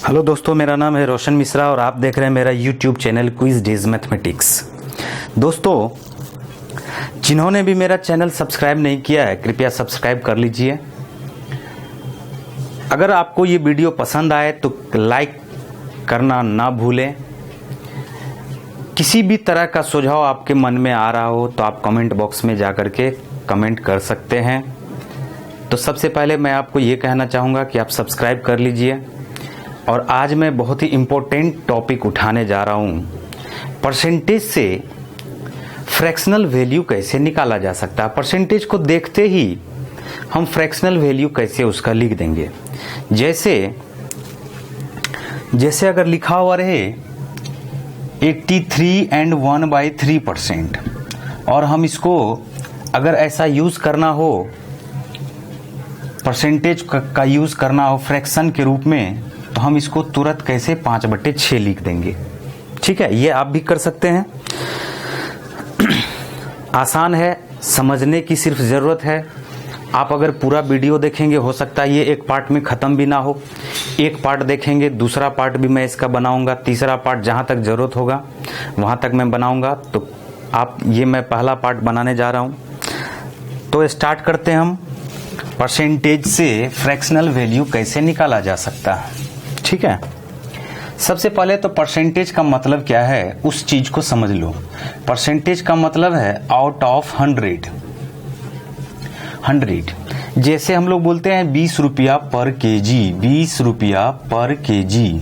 Hello दोस्तों, मेरा नाम है रोशन मिश्रा और आप देख रहे हैं मेरा YouTube channel quiz days mathematics. दोस्तों, जिन्होंने भी मेरा चैनल सब्सक्राइब नहीं किया है कृपया सब्सक्राइब कर लीजिए। अगर आपको ये वीडियो पसंद आए तो लाइक करना ना भूलें। किसी भी तरह का सुझाव आपके मन में आ रहा हो तो आप कमेंट बॉक्स में जा कर के कमेंट कर सकते हैं। तो सबसे पहले मैं आपको ये कहना चाहूँगा कि आप सब्सक्राइब कर लीजिए। और आज मैं बहुत ही इम्पोर्टेंट टॉपिक उठाने जा रहा हूँ। परसेंटेज से फ्रैक्शनल वैल्यू कैसे निकाला जा सकता है। परसेंटेज को देखते ही हम फ्रैक्शनल वैल्यू कैसे उसका लिख देंगे। जैसे अगर लिखा हुआ रहे 83 एंड 1/3% और हम इसको अगर ऐसा यूज करना हो, परसेंटेज का यूज करना हो फ्रैक्शन के रूप में, तो हम इसको तुरंत कैसे 5/6 लिख देंगे। ठीक है, ये आप भी कर सकते हैं। आसान है, समझने की सिर्फ जरूरत है। आप अगर पूरा वीडियो देखेंगे हो सकता है ये एक पार्ट में खत्म भी ना हो। एक पार्ट देखेंगे, दूसरा पार्ट भी मैं इसका बनाऊंगा, तीसरा पार्ट जहां तक जरूरत होगा वहां तक मैं बनाऊंगा। तो मैं पहला पार्ट बनाने जा रहा हूं। तो स्टार्ट करते हैं हम। परसेंटेज से फ्रैक्शनल वैल्यू कैसे निकाला जा सकता है। ठीक है, सबसे पहले तो परसेंटेज का मतलब क्या है उस चीज को समझ लो। परसेंटेज का मतलब है आउट ऑफ 100। जैसे हम लोग बोलते हैं 20 रुपया पर केजी, 20 रुपया पर केजी,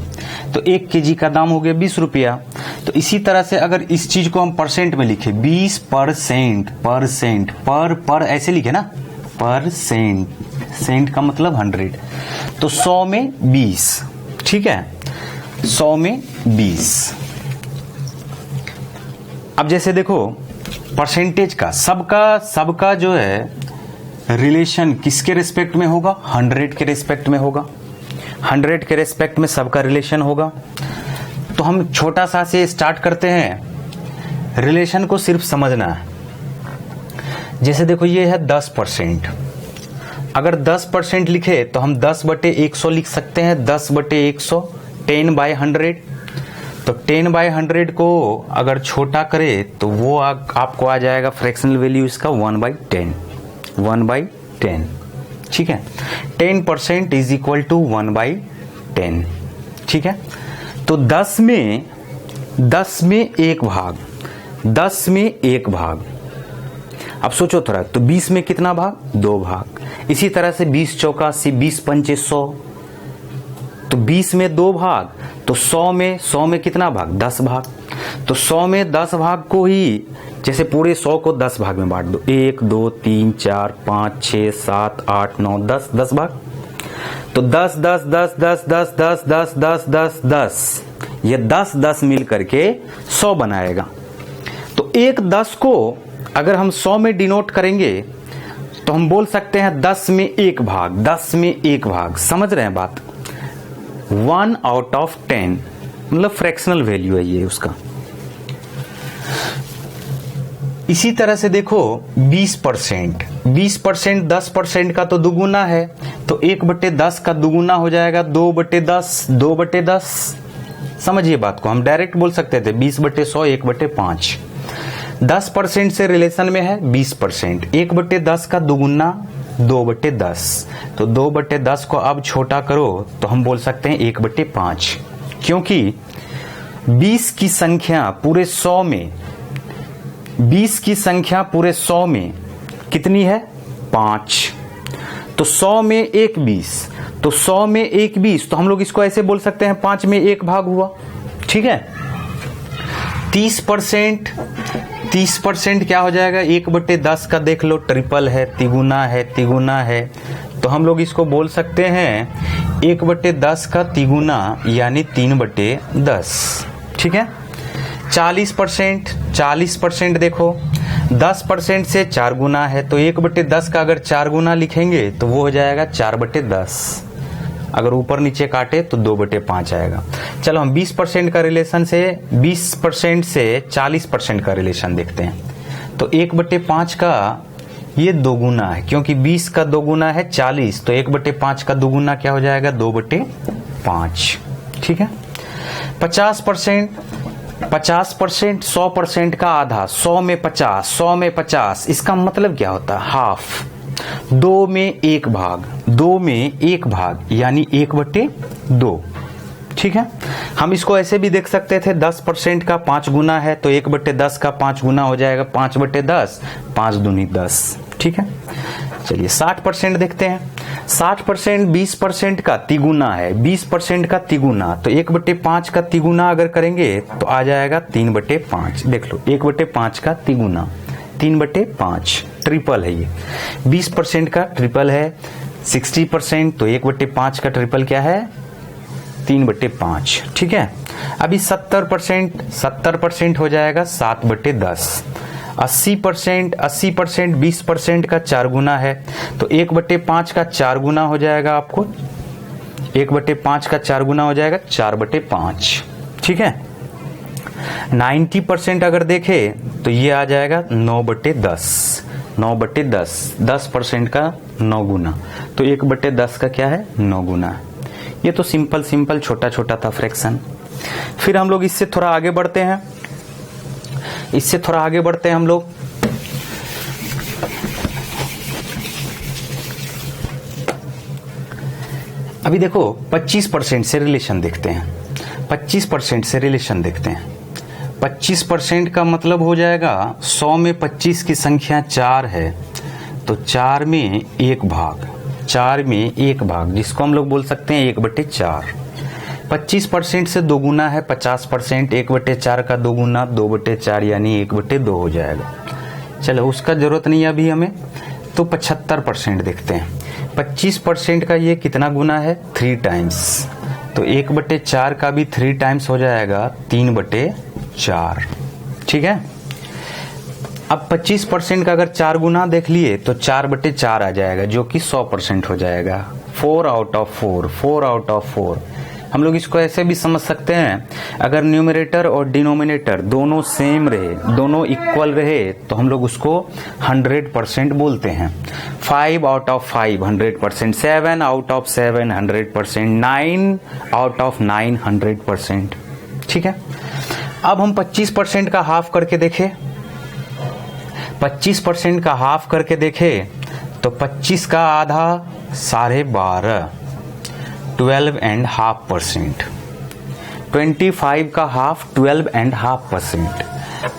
तो 1 केजी का दाम हो गया 20 रुपया। तो इसी तरह से अगर इस चीज को हम परसेंट में लिखे 20%, पर ऐसे लिखे ना, परसेंट, सेंट का मतलब 100, तो 100 में 20। ठीक है, 100 में 20। अब जैसे देखो परसेंटेज का सबका जो है रिलेशन किसके रिस्पेक्ट में होगा, 100 के रिस्पेक्ट में होगा। 100 के रिस्पेक्ट में सबका रिलेशन होगा। तो हम छोटा सा से स्टार्ट करते हैं, रिलेशन को सिर्फ समझना है। जैसे देखो ये है 10%। अगर 10% लिखे तो हम 10/100 लिख सकते हैं। 10/100 10/100। तो 10/100 को अगर छोटा करे तो वो आपको आ जाएगा फ्रैक्शनल वैल्यू इसका 1/10। 1/10। ठीक है, 10% इज इक्वल टू 1/10। ठीक है, तो 10 में 1 भाग, 10 में 1 भाग। अब सोचो थोड़ा, तो 20 में कितना भाग, 2 भाग। इसी तरह से 20 चौका 80, 20 पंचे 100, तो 20 में 2 भाग। तो 100 में कितना भाग, 10 भाग। तो 100 में 10 भाग को ही जैसे पूरे 100 को 10 भाग में बांट दो, 1 2 3 4 5 6 7 8 9 10, 10 भाग। तो 10 10 10 10 10 10 10 10 10 10, ये 10 मिल करके 100 बनाएगा। तो एक 10 को अगर हम 100 में डिनोट करेंगे तो हम बोल सकते हैं 10 में 1 भाग, 10 में 1 भाग। समझ रहे हैं बात, 1/10 मतलब फ्रैक्शनल वैल्यू है ये उसका। इसी तरह से देखो 20%, 20% 10% का तो दुगुना है, तो 1/10 का दुगुना हो जाएगा 2/10, 2/10। समझिए बात को, हम डायरेक्ट बोल सकते थे 20/100 1/5। 10% से रिलेशन में है 20%, 1/10 का दुगुना 2/10। तो 2/10 को अब छोटा करो तो हम बोल सकते हैं 1/5, क्योंकि 20 की संख्या पूरे 100 में, 20 की संख्या पूरे 100 में कितनी है, 5। तो 100 में 1 20, तो 100 में 1 20, तो हम लोग इसको ऐसे बोल सकते हैं 5 में 1 भाग हुआ। ठीक है, 30% क्या हो जाएगा, 1/10 का देख लो, ट्रिपल है, तिगुना है। तो हम लोग इसको बोल सकते हैं 1/10 का तिगुना यानी 3/10। ठीक है, 40% देखो 10% से 4 गुना है, तो 1/10 का अगर 4 गुना लिखेंगे तो वो हो जाएगा 4/10। अगर ऊपर नीचे काटे तो 2/5 आएगा। चलो हम 20% का रिलेशन से 20% से 40% का रिलेशन देखते हैं। तो 1/5 का ये दोगुना है, क्योंकि 20 का दोगुना है 40, तो 1/5 का दोगुना क्या हो जाएगा, 2/5। ठीक है। 50%, 100% का आधा, 100 में 50, 100 में 50, इसका मतलब क्या होता है? हाफ। 2 में 1 भाग, 2 में 1 भाग यानी 1/2। ठीक है। हम इसको ऐसे भी देख सकते थे, 10% का 5 गुना है तो 1/10 का 5 गुना हो जाएगा 5/10, 5 दूनी 10। ठीक है। चलिए 60% देखते हैं। 60% 20% का तिगुना है, 20% का तिगुना, तो 1/5 का तिगुना अगर करेंगे तो आ जाएगा 3/5। देख लो 1/5 का तिगुना 3/5, ट्रिपल है ये। 20% का ट्रिपल है 60%, तो 1/5 का ट्रिपल क्या है? 3/5। ठीक है। अभी 70% हो जाएगा 7/10। 80%, 20% का 4 गुना है तो 1/5 का 4 गुना हो जाएगा आपको, 1/5 का 4 गुना हो जाएगा 4/5। ठीक है। 90% अगर देखे तो ये आ जाएगा 9/10, 9/10, 10% का 9 गुना, तो 1/10 का क्या है? 9 गुना। ये तो सिंपल छोटा छोटा था फ्रैक्शन। फिर हम लोग इससे थोड़ा आगे बढ़ते हैं, हम लोग। अभी देखो 25% से रिलेशन देखते हैं, 25% से रिलेशन देखते हैं। 25% का मतलब हो जाएगा 100 में 25 की संख्या 4 है तो 4 में 1 भाग, 4 में 1 भाग, जिसको हम लोग बोल सकते हैं 1/4। 25% से 2 गुना है 50%, 1/4 का 2 गुना 2/4 यानी 1/2 हो जाएगा। चलो उसका जरूरत नहीं है अभी हमें, तो 75% देखते हैं। 25% का ये कितना गुना है? 3 टाइम्स, तो 1/4 का भी 3 टाइम्स हो जाएगा 3/4। ठीक है। अब 25% का अगर 4 गुना देख लिए तो 4/4 आ जाएगा, जो कि 100% हो जाएगा। 4 आउट ऑफ 4। हम लोग इसको ऐसे भी समझ सकते हैं, अगर न्यूमरेटर और डिनोमिनेटर दोनों सेम रहे, दोनों इक्वल रहे, तो हम लोग उसको 100% बोलते हैं। 5 out of 5 100%, 7 out of 7 100%, 9 out of 9 100%। ठीक है। अब हम 25% का हाफ करके देखें, 25% का हाफ करके देखें तो 25 का आधा 12.5, 12.5%। 25 का हाफ 12.5%,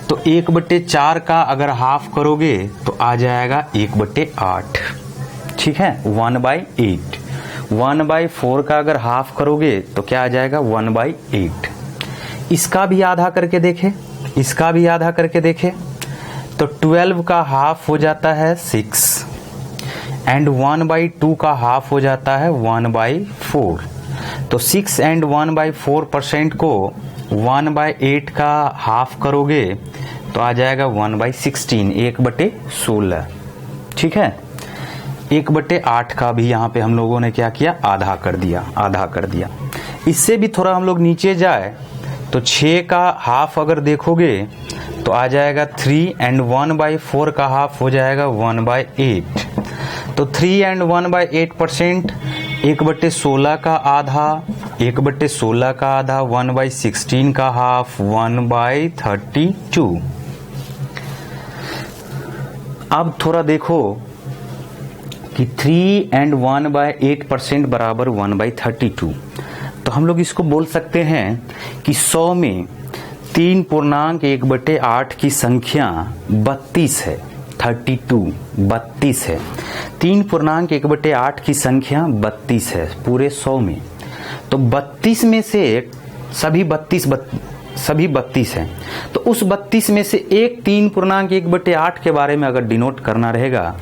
तो 1/4 का अगर हाफ करोगे तो आ जाएगा 1/8। ठीक है। 1/8। 1/4 का अगर हाफ करोगे तो क्या आ जाएगा? 1/8। इसका भी आधा करके देखें, तो 12 का हाफ हो जाता है 6 एंड 1/2 का हाफ हो जाता है 1/4। तो 6 एंड 1/4% को 1/8 का हाफ करोगे तो आ जाएगा 1/16, 1/16। ठीक है। 1/8 का भी यहाँ पे हम लोगों ने क्या किया? आधा कर दिया। इससे भी थोड़ा हम लोग नीचे जाए तो 6 का हाफ अगर देखोगे तो आ जाएगा 3 एंड 1/4 का हाफ हो जाएगा 1/8। तो 3 एंड 1/8%, 1/16 का आधा, 1/16 का हाफ 1/32। अब थोड़ा देखो कि 3 एंड 1/8% बराबर 1/32, तो हम लोग इसको बोल सकते हैं कि 100 में 3.1/8 की संख्या 32 है। 32 है। 3.1/8 की संख्या 32 है पूरे 100 में। तो 32 में से सभी 32 हैं, तो उस 32 में से एक 3.1/8 के बारे में अगर डिनोट करना रहेगा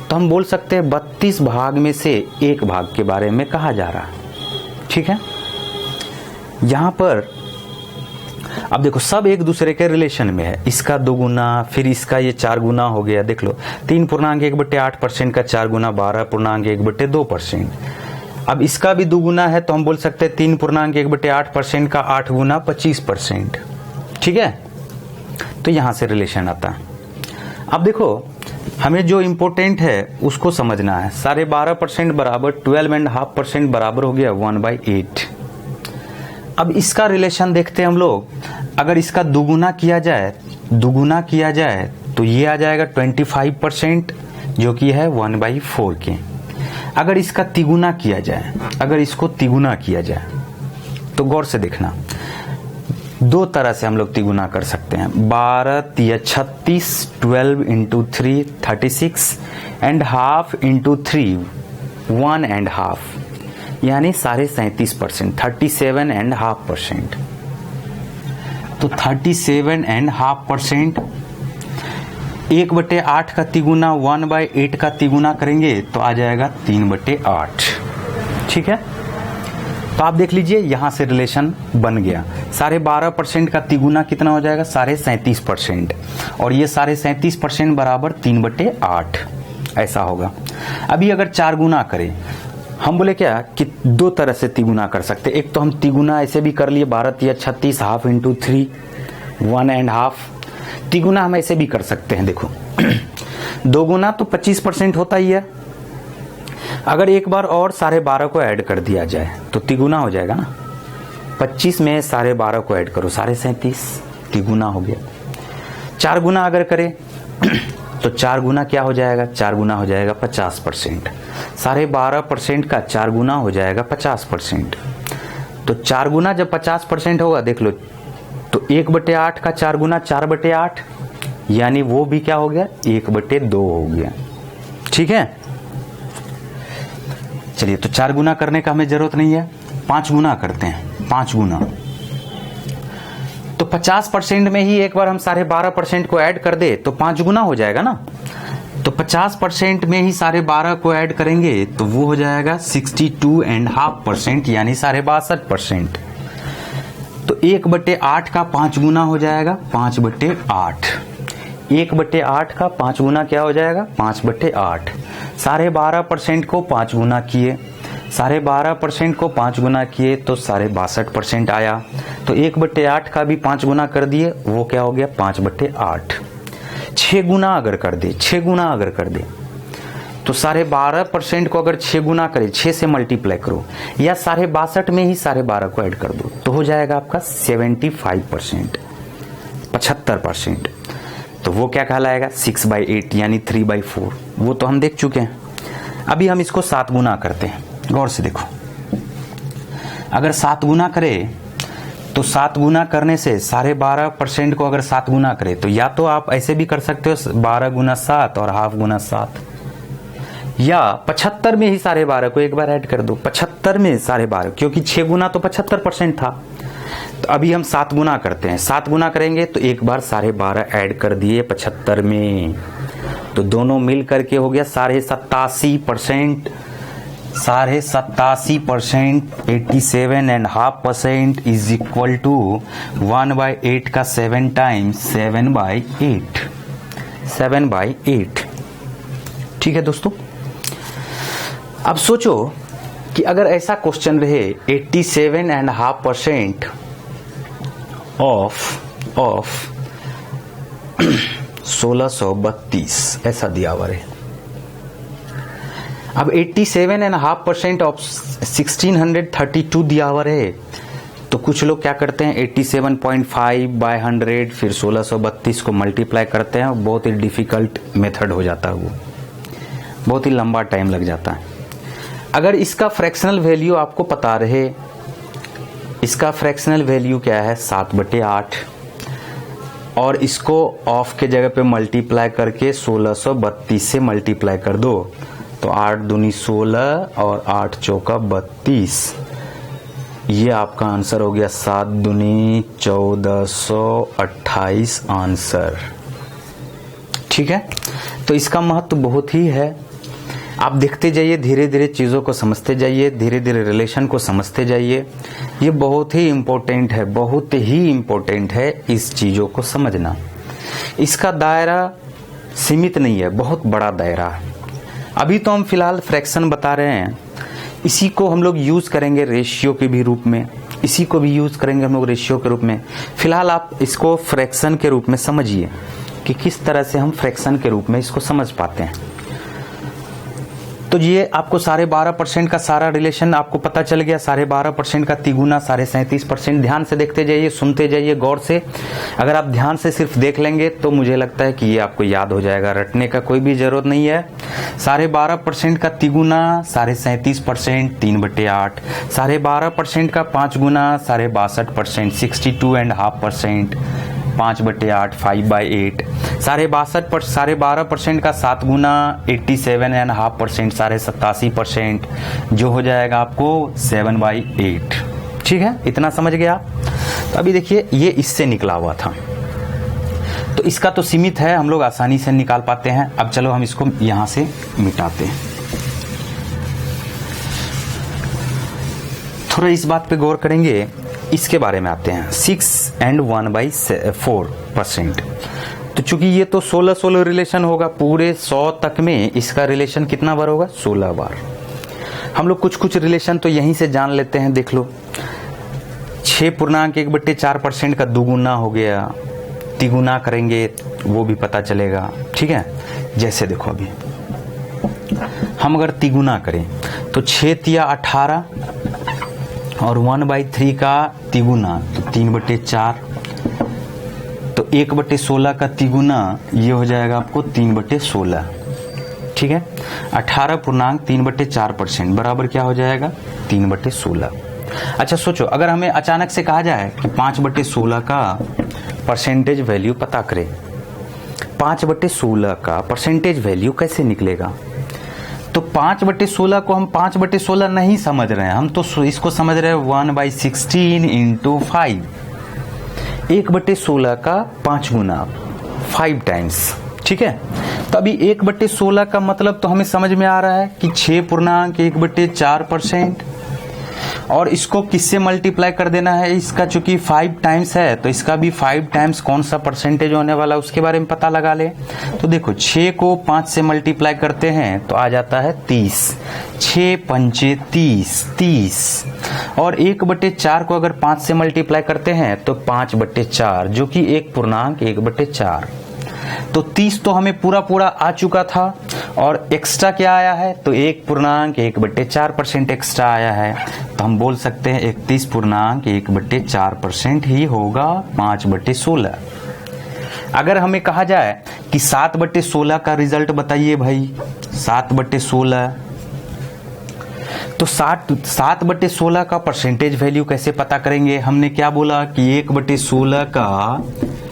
तो हम बोल सकते हैं 32 भाग में से एक भाग के बारे में कहा जा रहा है। ठीक है। यहां पर अब देखो सब एक दूसरे के रिलेशन में है, इसका 2 गुना फिर इसका ये 4 गुना हो गया। देख लो 3.1/8% का 4 गुना 12.1/2%। अब इसका भी 2 गुना है तो हम बोल सकते हैं 3.1/8% का 8 गुना 25%। ठीक है। तो यहां से रिलेशन आता है। अब देखो हमें जो इंपॉर्टेंट है उसको समझना है। 12.5% बराबर 12.5% बराबर हो गया 1/8। अब इसका रिलेशन देखते हैं हम लोग। अगर इसका दुगुना किया जाए तो ये आ जाएगा 25%, जो कि है 1/4 के। अगर इसका तिगुना किया जाए, अगर इसको तिगुना किया जाए तो गौर से देखना, दो तरह से हम लोग तिगुना कर सकते हैं। 12 तिया 36, 12 इंटू 3 36 एंड हाफ इंटू 3 1.5, यानी 37.5%, 37.5%। तो 37.5% 1/8 का तिगुना 1/8 का तिगुना करेंगे तो आ जाएगा 3/8। ठीक है, तो आप देख लीजिए यहां से रिलेशन बन गया। 12.5% का तिगुना कितना हो जाएगा? 37.5%, और ये 37.5% बराबर 3/8 ऐसा होगा। अभी अगर 4 गुना करें, हम बोले क्या कि दो तरह से तिगुना कर सकते। एक तो हम तिगुना ऐसे भी कर लिए, 12 तिया 36 हाफ इंटू 3 1.5। तिगुना हम ऐसे भी कर सकते हैं, देखो 2 गुना तो 25% होता ही है। अगर एक बार और 12.5 को ऐड कर दिया जाए तो तिगुना हो जाएगा ना। 25 में 12.5 को ऐड करो 37.5, तिगुना हो गया। 4 गुना अगर करें तो 4 गुना क्या हो जाएगा? 4 गुना हो जाएगा 50%। 12.5% का 4 गुना हो जाएगा 50%। तो 4 गुना जब 50% होगा, देख लो, तो 1/8 का 4 गुना 4/8, यानी वो भी क्या हो गया? 1/2 हो गया। ठीक है, चलिए, तो 4 गुना करने का हमें जरूरत नहीं है, 5 गुना करते हैं। 5 गुना तो 50% में ही एक बार हम 12.5% को ऐड कर दे तो 5 गुना हो जाएगा ना। तो 50% में ही 12.5 को ऐड करेंगे तो वो हो जाएगा 62.5%, यानी 62.5%। तो 1/8 का 5 गुना हो जाएगा 5/8। 1/8 का 5 गुना क्या हो जाएगा? 5/8। 12.5% को 5 गुना किए, 12.5% को 5 गुना किए तो 62.5% आया। तो 1/8 का भी 5 गुना कर दिए, वो क्या हो गया? 5/8। 6 गुना अगर कर दे, 6 गुना अगर कर दे तो 12.5% को अगर 6 गुना करे, 6 से मल्टीप्लाई करो, या 62.5 में ही 12.5 को ऐड कर दो तो हो जाएगा आपका 75%, 75%। तो वो क्या कहलाएगा? 6/8, यानी 3/4। वो तो हम देख चुके हैं। अभी हम इसको 7 गुना करते हैं। गौर से देखो, अगर 7 गुना करे तो 7 गुना करने से 12.5% को अगर 7 गुना करे तो या तो आप ऐसे भी कर सकते हो 12 गुना 7 और हाफ गुना 7, या 75 में ही 12.5 को एक बार ऐड कर दो। 75 में 12.5, क्योंकि 6 गुना तो 75% था। तो अभी हम 7 गुना करते हैं। 7 गुना करेंगे तो एक बार 12.5 ऐड कर दिए 75 में, तो दोनों मिल करके हो गया 87.5%। 87.5%, 87.5% इज इक्वल टू 1/8 का 7 टाइम्स 7/8, 7/8। ठीक है दोस्तों, अब सोचो कि अगर ऐसा क्वेश्चन रहे 87.5% ऑफ 1632 ऐसा दिया हुआ है। अब 87.5% ऑफ 1632 दिया हुआ है, तो कुछ लोग क्या करते हैं 87.5/100 फिर 1632 को मल्टीप्लाई करते हैं। बहुत ही डिफिकल्ट मेथड हो जाता है, वो बहुत ही लंबा टाइम लग जाता है। अगर इसका फ्रैक्शनल वैल्यू आपको पता रहे, इसका फ्रैक्शनल वैल्यू क्या है? 7/8, और इसको ऑफ के जगह पे मल्टीप्लाई करके 1632 से मल्टीप्लाई कर दो तो 8 दूनी 16 और 8 चौका 32, ये आपका आंसर हो गया। 7 दूनी 1428 आंसर। ठीक है, तो इसका महत्व बहुत ही है। आप देखते जाइए, धीरे धीरे चीज़ों को समझते जाइए, धीरे धीरे रिलेशन को समझते जाइए। ये बहुत ही इम्पोर्टेंट है, बहुत ही इम्पोर्टेंट है इस चीज़ों को समझना। इसका दायरा सीमित नहीं है, बहुत बड़ा दायरा है। अभी तो हम फिलहाल फ्रैक्शन बता रहे हैं, इसी को हम लोग यूज़ करेंगे रेशियो के भी रूप में, इसी को भी यूज़ करेंगे हम लोग रेशियो के रूप में। फिलहाल आप इसको फ्रैक्शन के रूप में समझिए कि किस तरह से हम फ्रैक्शन के रूप में इसको समझ पाते हैं। तो ये आपको 12.5% का सारा रिलेशन आपको पता चल गया। 12.5% का तिगुना 37.5%। ध्यान से देखते जाइए, सुनते जाइए गौर से। अगर आप ध्यान से सिर्फ देख लेंगे तो मुझे लगता है कि ये आपको याद हो जाएगा, रटने का कोई भी जरूरत नहीं है। 12.5% का तिगुना 37.5%, 3/8। 12.5% का 5 गुना 62.5%, 62.5%, 5/8, 5/8। 12.5% का 7 गुना 87.5%, 87.5%, जो हो जाएगा आपको 7/8। ठीक है, इतना समझ गया आप। तो अभी देखिए ये इससे निकला हुआ था, तो इसका तो सीमित है, हम लोग आसानी से निकाल पाते हैं। अब चलो हम इसको यहां से मिटाते हैं। थोड़ा इस बात पे गौर करेंगे, इसके बारे में आते हैं। 6 and 1/4%। तो चूंकि ये तो 16 रिलेशन होगा, पूरे 100 तक में इसका रिलेशन कितना बार होगा? 16 बार। हम लोग कुछ रिलेशन तो यहीं से जान लेते हैं, देख लो। 6.1/4% का दुगुना हो गया, तिगुना करेंगे वो भी पता चलेगा। ठीक है, जैसे देखो अभी हम अगर तिगुना करें तो 6 तिया 18 और 1/3 का तिगुना तो 3/4, तो 1/16 का तिगुना ये हो जाएगा आपको 3/16। ठीक है, 18.3/4% बराबर क्या हो जाएगा? 3/16। अच्छा सोचो, अगर हमें अचानक से कहा जाए कि 5/16 का परसेंटेज वैल्यू पता करें, 5/16 का परसेंटेज वैल्यू कैसे निकलेगा? तो 5/16 को हम 5/16 नहीं समझ रहे हैं, हम तो इसको समझ रहे हैं 1/16 इंटू 5। 1/16 का 5 गुना 5 टाइम्स। ठीक है, तो अभी 1/16 का मतलब तो हमें समझ में आ रहा है कि 6.1/4%, और इसको किससे मल्टीप्लाई कर देना है? इसका चूंकि 5 टाइम्स है तो इसका भी 5 टाइम्स कौन सा परसेंटेज होने वाला उसके बारे में पता लगा ले। तो देखो 6 को 5 से मल्टीप्लाई करते हैं तो आ जाता है 30। 6 पंचे 30, 30। और 1/4 को अगर 5 से मल्टीप्लाई करते हैं तो 5/4, जो कि 1.1/4। तो 30 तो हमें पूरा आ चुका था, और एक्स्ट्रा क्या आया है? तो 1.1/4% एक्स्ट्रा आया है। तो हम बोल सकते हैं 31.1/4% ही होगा 5/16। अगर हमें कहा जाए कि 7/16 का रिजल्ट बताइए भाई, 7/16, तो 7/16 का परसेंटेज वैल्यू कैसे पता करेंगे? हमने क्या बोला कि 1/16 का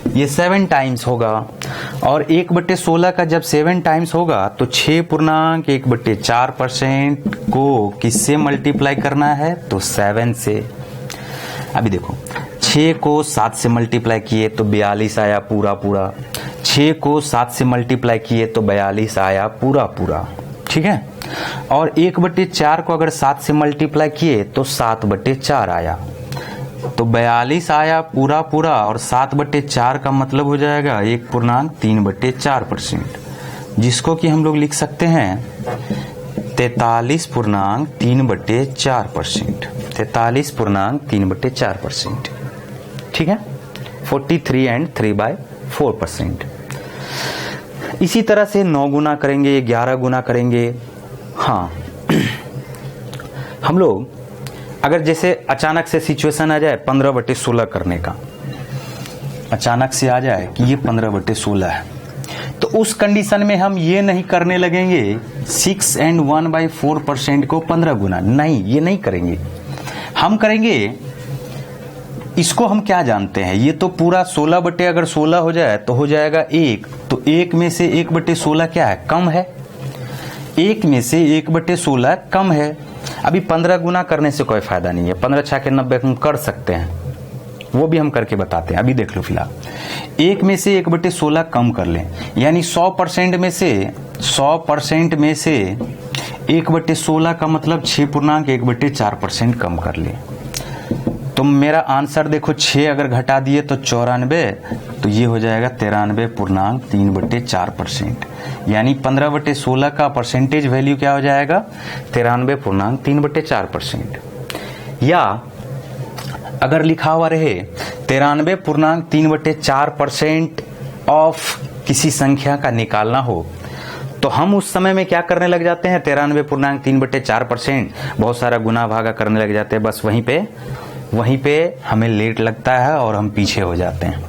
ये 7 टाइम्स होगा, और 1/16 का जब 7 टाइम्स होगा तो 6.1/4% को किससे मल्टीप्लाई करना है? तो 7 से। अभी देखो 6 को 7 से मल्टीप्लाई किए तो 42 आया पूरा। 6 को 7 से मल्टीप्लाई किए तो 42 आया पूरा। ठीक है, और 1/4 को अगर 7 से मल्टीप्लाई किए तो 7/4 आया, तो 42 आया पूरा, और 7/4 का मतलब हो जाएगा 1.3/4%, जिसको कि हम लोग लिख सकते हैं 43.3/4%। 43.3/4%। ठीक है, 43 and 3/4%। इसी तरह से 9 गुना करेंगे, 11 गुना करेंगे। हाँ, हम लोग अगर जैसे अचानक से सिचुएशन आ जाए 15/16 करने का, अचानक से आ जाए कि ये 15/16 है, तो उस कंडीशन में हम ये नहीं करने लगेंगे 6 and 1/4% को 15 गुना, नहीं, ये नहीं करेंगे। हम करेंगे इसको, हम क्या जानते हैं, ये तो पूरा 16/16 हो जाए तो हो जाएगा 1, तो 1 में से 1/16 क्या है? कम है। 1 में से 1/16 कम है। अभी 15 गुना करने से कोई फायदा नहीं है, 15 × 6 = 90 हम कर सकते हैं, वो भी हम करके बताते हैं। अभी देख लो फिलहाल 1 में से 1/16 कम कर लें, यानी 100% में से 1/16 का मतलब 6.1/4% कम कर ले। तो मेरा आंसर देखो 6 अगर घटा दिए तो 94, तो ये हो जाएगा 93.3/4%, यानी 15/16 का परसेंटेज वैल्यू क्या हो जाएगा? 93.3/4%। या अगर लिखा हुआ रहे 93.3/4% ऑफ किसी संख्या का निकालना हो, तो हम उस समय में क्या करने लग जाते हैं, 93.3/4%, बहुत सारा गुना भागा करने लग जाते हैं। बस वहीं पे हमें लेट लगता है और हम पीछे हो जाते हैं।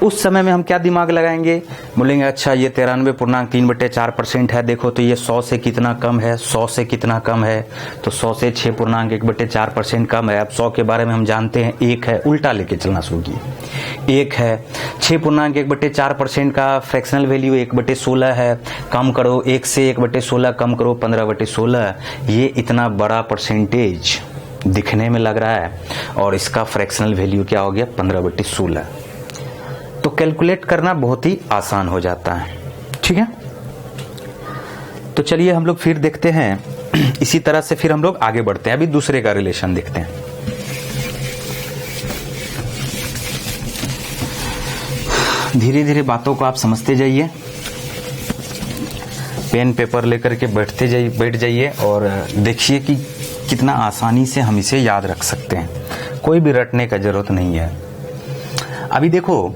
उस समय में हम क्या दिमाग लगाएंगे, बोलेंगे अच्छा ये 93.3/4% है, देखो तो ये 100 से कितना कम है, 100 से कितना कम है, तो 100 से 6.1/4% कम है। अब 100 के बारे में हम जानते हैं 1 है, उल्टा लेके चलना शुरू किए। 1 है, 6.1/4% का फ्रैक्शनल वैल्यू 1/16 है, कम करो 1 से 1/16 कम करो 15/16। ये इतना बड़ा परसेंटेज दिखने में लग रहा है और इसका फ्रैक्शनल वैल्यू क्या हो गया, 15/16। तो कैलकुलेट करना बहुत ही आसान हो जाता है। ठीक है, तो चलिए हम लोग फिर देखते हैं, इसी तरह से फिर हम लोग आगे बढ़ते हैं। अभी दूसरे का रिलेशन देखते हैं। धीरे धीरे बातों को आप समझते जाइए, पेन पेपर लेकर के बैठ जाइए और देखिए कि कितना आसानी से हम इसे याद रख सकते हैं। कोई भी रटने का जरूरत नहीं है। अभी देखो,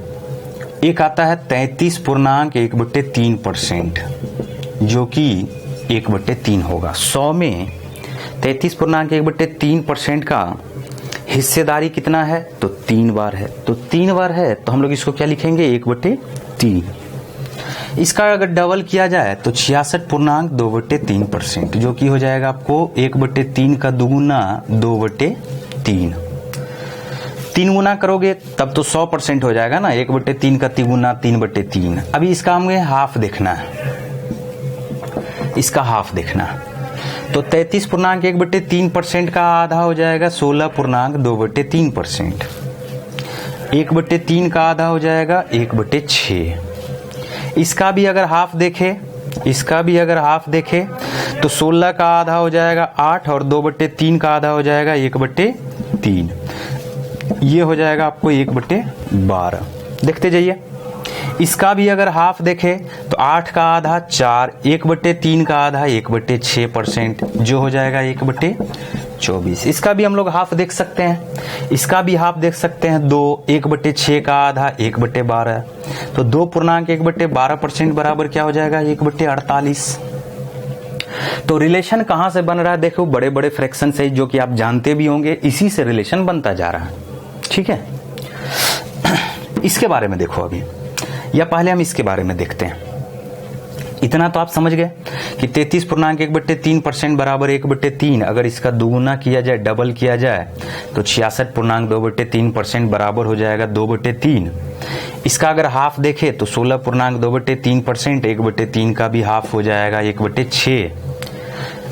एक आता है 33.1/3%, जो कि 1/3 होगा। 100 में 33.1/3% का हिस्सेदारी कितना है, तो 3 बार है। तो 3 बार है तो हम लोग इसको क्या लिखेंगे, 1/3। इसका अगर डबल किया जाए तो 66.2/3%, जो कि हो जाएगा आपको 1/3 का दुगुना 2/3। 3 गुना करोगे तब तो 100% हो जाएगा ना, 1/3 का तिगुना 3/3। अभी इसका हमें हाफ देखना है, इसका हाफ देखना है। तो 33.1/3% का आधा हो जाएगा 16.2/3%। 1/3 का आधा हो जाएगा 1/6। इसका भी अगर हाफ देखे, तो 16 का आधा हो जाएगा 8 और 2/3 का आधा हो जाएगा 1/3। ये हो जाएगा आपको 1/12। देखते जाइए, इसका भी अगर हाफ देखे तो 8 का आधा 4, 1/3 का आधा 1/6%, जो हो जाएगा 1/24। इसका भी हम लोग हाफ देख सकते हैं, इसका भी हाफ देख सकते हैं 2, 1/6 का आधा 1/12। तो 2.1/12% बराबर क्या हो जाएगा, 1/48। तो रिलेशन कहां से बन रहा है, देखो बड़े बड़े फ्रैक्शन से, जो कि आप जानते भी होंगे, इसी से रिलेशन बनता जा रहा है। ठीक है, इसके बारे में देखो अभी, या पहले हम इसके बारे में देखते हैं। इतना तो आप समझ गए कि 33.1/3% बराबर 1/3। अगर इसका दुगुना किया जाए, डबल किया जाए, तो 66.2/3% बराबर हो जाएगा 2/3। इसका अगर हाफ देखे तो 16.2/3%, 1/3 का भी हाफ हो जाएगा 1/6।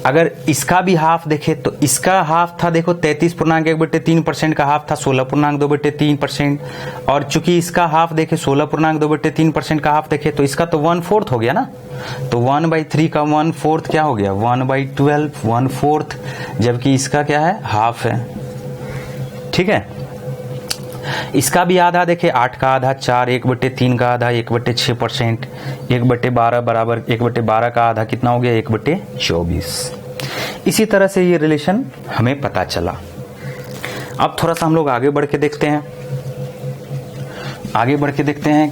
अगर इसका भी हाफ देखे तो इसका हाफ था, देखो 33.1/3% का हाफ था 16.2/3%, और चूंकि इसका हाफ देखे 16.2/3% का हाफ देखे तो इसका तो 1/4 हो गया ना। तो 1/3 का 1/4 क्या हो गया, 1/12, 1/4, जबकि इसका क्या है, हाफ है। ठीक है, इसका भी आधा देखे, 8 का आधा 4, 1/3 का आधा 1/6%, 1/12 बराबर 1/12 का आधा कितना हो गया, 1/24। इसी तरह से ये रिलेशन हमें पता चला। अब थोड़ा सा हम लोग आगे बढ़ के देखते हैं,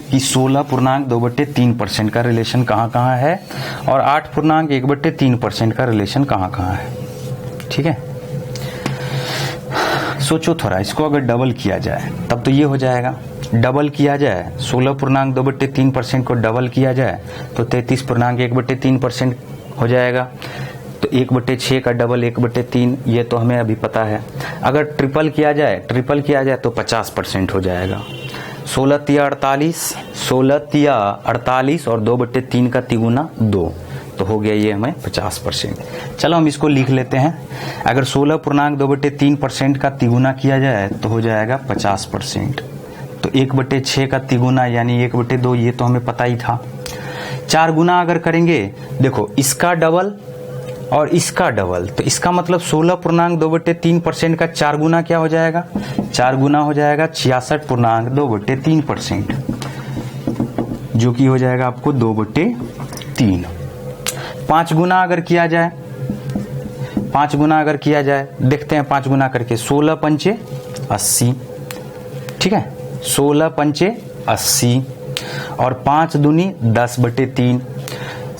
कि 16.2/3% का रिलेशन कहाँ कहाँ है और 8.1/3% का रिलेशन कहाँ कहाँ है। ठीक है, सोचो थोड़ा, इसको अगर डबल किया जाए तब तो ये हो जाएगा। डबल किया जाए 16.2/3% को डबल किया जाए तो 33.1/3% हो जाएगा। तो 1/6 का डबल 1/3, ये तो हमें अभी पता है। अगर ट्रिपल किया जाए तो 50% हो जाएगा। 16 तिया 48 और 2/3 का तिगुना 2, तो हो गया ये हमें 50%। चलो हम इसको लिख लेते हैं। अगर 16.2/3% का तिगुना किया जाए तो हो जाएगा 50%। तो 1/6 का तिगुना यानी 1/2, ये तो हमें पता ही था। 4 गुना अगर करेंगे, देखो इसका डबल और इसका डबल, तो इसका मतलब 16.2/3% का 4 गुना क्या हो जाएगा, 4 गुना हो जाएगा 66.2/3%, जो कि हो जाएगा आपको 2/3। 5 गुना अगर किया जाए, देखते हैं 5 गुना करके, 16 पंचे 80। ठीक है, 16 पंचे 80 और 5 दूनी 10/3।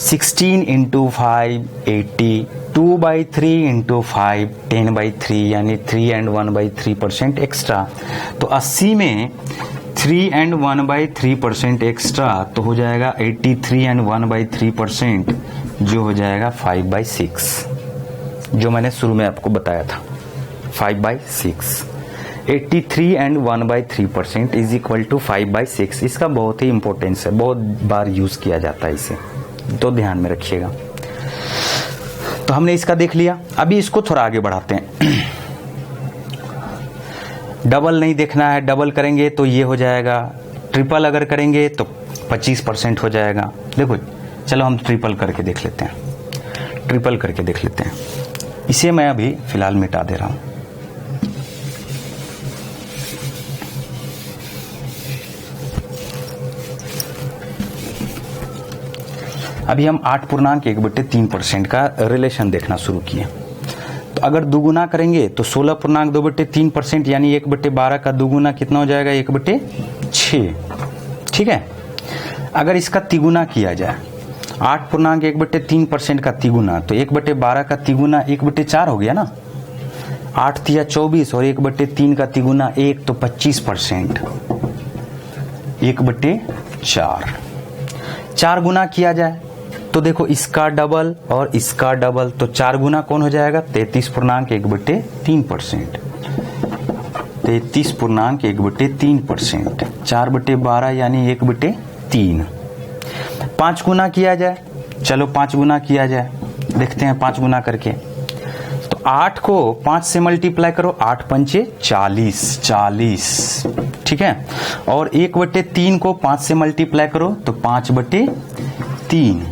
16 इंटू 5 80, 2/3 इंटू 5 10/3 यानी 3 and 1/3% एक्स्ट्रा। तो 80 में 3 and 1/3% एक्स्ट्रा तो हो जाएगा 83 and 1/3% जो हो जाएगा 5/6, जो मैंने शुरू में आपको बताया था 5/6। 83 and 1/3% इज इक्वल टू 5/6। इसका बहुत ही इंपॉर्टेंस है, बहुत बार यूज किया जाता है इसे, तो ध्यान में रखिएगा। तो हमने इसका देख लिया, अभी इसको थोड़ा आगे बढ़ाते हैं। डबल नहीं देखना है, डबल करेंगे तो ये हो जाएगा, ट्रिपल अगर करेंगे तो 25% हो जाएगा। देखो चलो हम ट्रिपल करके देख लेते हैं, ट्रिपल करके देख लेते हैं। इसे मैं अभी फिलहाल मिटा दे रहा हूं। अभी हम 8.1/3% का रिलेशन देखना शुरू किए। तो अगर दुगुना करेंगे तो 16.2/3% यानी 1/12 का दुगुना कितना हो जाएगा 1/6। ठीक है, अगर इसका तिगुना किया जाए 8.1/3% का तिगुना तो 1/12 का तिगुना 1/4 हो गया ना। 8 तिया 24 और 1/3 का तिगुना 1 तो 25%, 1/4। 4 गुना किया जाए तो देखो इसका डबल और इसका डबल, तो 4 गुना कौन हो जाएगा 33.1/3%, 33.1/3%, 4/12 यानी 1/3। 5 गुना किया जाए, चलो 5 गुना किया जाए, देखते हैं 5 गुना करके। तो 8 को 5 से मल्टीप्लाई करो, 8 पंचे 40, 40। ठीक है, और 1/3 को 5 से मल्टीप्लाई करो तो 5/3।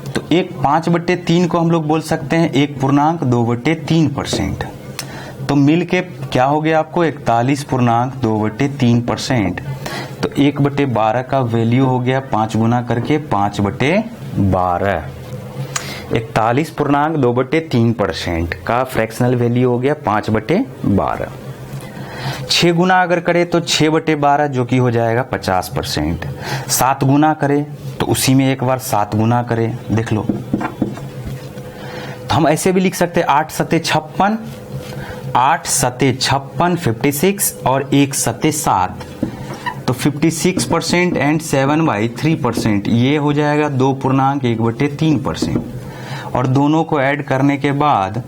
तो 5/3 को हम लोग बोल सकते हैं 1.2/3%। तो मिलके क्या हो गया आपको 41.2/3%। तो 1/12 का वैल्यू हो गया 5 गुना करके 5/12। 41.2/3% का फ्रैक्शनल वैल्यू हो गया 5/12। 6 गुना अगर करे तो 6/12 जो कि हो जाएगा 50%। 7 गुना करे तो उसी में एक बार 7 गुना करे, देख लो। तो हम ऐसे भी लिख सकते हैं 8 सते 56, 8 सते 56 56 और 1 सते 7, तो 56% एंड 7/3% ये हो जाएगा 2.1/3%। और दोनों को ऐड करने के बाद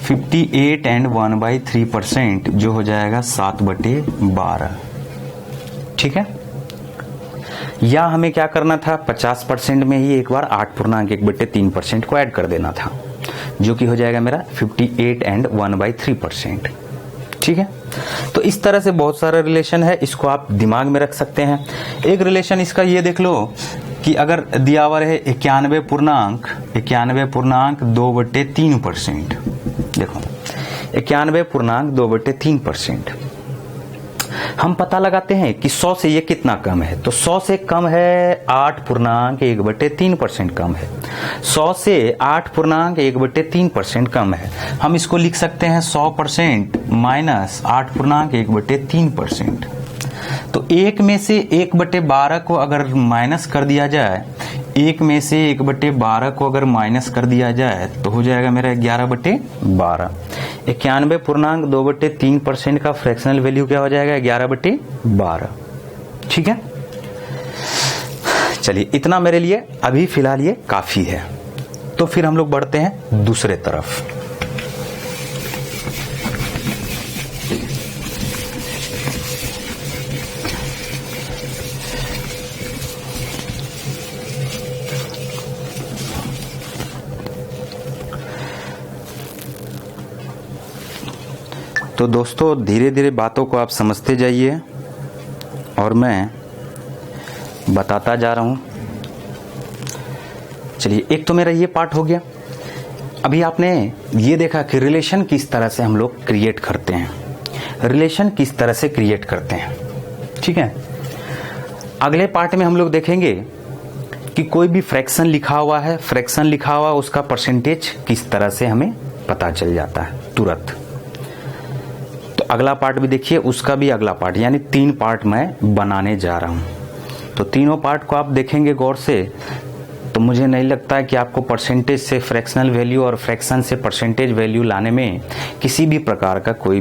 58 एंड 1/3% जो हो जाएगा 7/12। ठीक है, या हमें क्या करना था 50% में ही एक बार 8.1/3% को ऐड कर देना था, जो कि हो जाएगा मेरा 58 एंड 1/3%। ठीक है, तो इस तरह से बहुत सारा रिलेशन है, इसको आप दिमाग में रख सकते हैं। एक रिलेशन इसका ये देख लो कि अगर दिया हुआ है 91.2/3%, देखो 91.2/3%। हम पता लगाते हैं कि 100 से ये कितना कम है, तो 100 से कम है 8.1/3% कम है। 100 से 8.1/3% कम है। हम इसको लिख सकते हैं 100% माइनस 8.1/3%। तो 1 में से 1/12 को अगर माइनस कर दिया जाए, 1 में से 1/12 को अगर माइनस कर दिया जाए तो हो जाएगा मेरा 11/12। 91.2/3% का फ्रैक्शनल वैल्यू क्या हो जाएगा 11/12। ठीक है, चलिए इतना मेरे लिए अभी फिलहाल ये काफी है। तो फिर हम लोग बढ़ते हैं दूसरे तरफ। तो दोस्तों धीरे धीरे बातों को आप समझते जाइए और मैं बताता जा रहा हूं। चलिए, एक तो मेरा ये पार्ट हो गया। अभी आपने ये देखा कि रिलेशन किस तरह से हम लोग क्रिएट करते हैं, रिलेशन किस तरह से क्रिएट करते हैं। ठीक है, अगले पार्ट में हम लोग देखेंगे कि कोई भी फ्रैक्शन लिखा हुआ है, फ्रैक्शन लिखा हुआ उसका परसेंटेज किस तरह से हमें पता चल जाता है तुरंत। तो अगला पार्ट भी देखिए, उसका भी अगला पार्ट, यानी 3 पार्ट मैं बनाने जा रहा हूं। तो तीनों पार्ट को आप देखेंगे गौर से तो मुझे नहीं लगता कि आपको परसेंटेज से फ्रैक्शनल वैल्यू और फ्रैक्शन से परसेंटेज वैल्यू लाने में किसी भी प्रकार का कोई